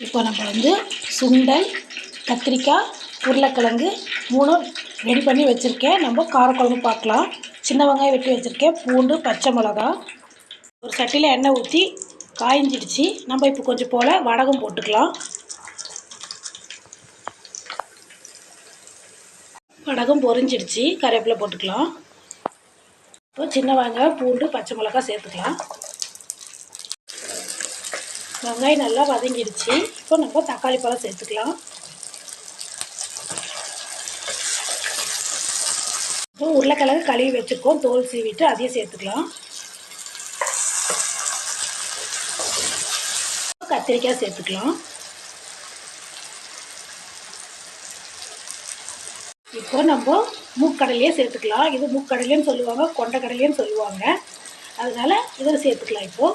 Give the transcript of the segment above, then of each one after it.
இப்போ நம்ம வந்து சுண்டல், கத்திரிக்காய், உருளைக்கிழங்கு 3ம் ரெடி பண்ணி வச்சுருக்கேன். நம்ம காரக்குழம்பு பார்க்கலாம். சின்ன வெங்காயம் வெட்டி வச்சுருக்கேன், பூண்டு, பச்சை மிளகா. ஒரு சட்டியில் எண்ணெய் ஊற்றி காய்ஞ்சிடுச்சு. நம்ம இப்போ கொஞ்சம் போல் வடகம் போட்டுக்கலாம். வடகம் பொரிஞ்சிடுச்சு, கருவேப்பிலை போட்டுக்கலாம். இப்போ சின்ன வெங்காயம், பூண்டு, பச்சை மிளகா சேர்த்துக்கலாம். வெங்காயம் நல்லா வதங்கிடுச்சு. இப்போ நம்ம தக்காளி பழம் சேர்த்துக்கலாம். இப்போ உருளைக்கிழங்கு கழுவி வச்சுருக்கோம், தோல் சீவிட்டு அதையும் சேர்த்துக்கலாம். கத்திரிக்காய் சேர்த்துக்கலாம். இப்போ நம்ம மூக்கடலையே சேர்த்துக்கலாம். இது மூக்கடலைன்னு சொல்லுவாங்க, கொண்டக்கடலைன்னு சொல்லுவாங்க. அதனால இதில் சேர்த்துக்கலாம். இப்போ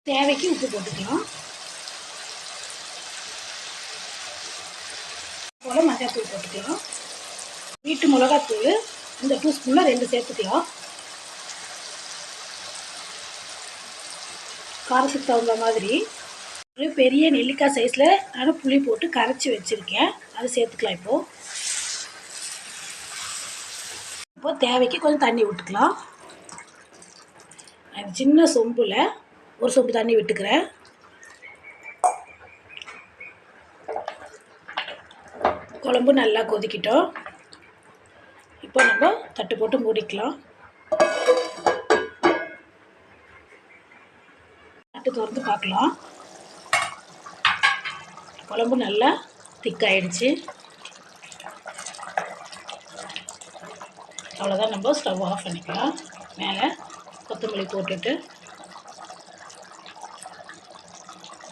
தேவைக்கு உப்பு போட்டுக்கலாம். போல் மஞ்சள்தூள் போட்டுக்கலாம். வீட்டு மிளகாத்தூள் இந்த 2 ஸ்பூனில் 2 சேர்த்துக்கலாம். காரத்துக்கு தகுந்த மாதிரி ஒரு பெரிய நெல்லிக்காய் சைஸில் நான் புளி போட்டு கரைச்சி வச்சுருக்கேன், அது சேர்த்துக்கலாம். இப்போ தேவைக்கு கொஞ்சம் தண்ணி விட்டுக்கலாம். சின்ன சொம்பில் ஒரு சொம்பு தண்ணி விட்டுக்கிறேன். குழம்பு நல்லா கொதிக்கிட்டோம். இப்போ நம்ம தட்டு போட்டு மூடிக்கலாம். தட்டு திறந்து பார்க்கலாம். குழம்பு நல்லா திக்காயிடுச்சு. அவ்வளோதான், நம்ம ஸ்டவ் ஆஃப் பண்ணிக்கலாம். மேலே கொத்தமல்லி போட்டுட்டு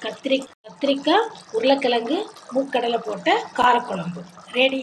கத்திரிக்காய், உருளைக்கிழங்கு, மூக்கடலை போட்ட காரக்குழம்பு ரெடி.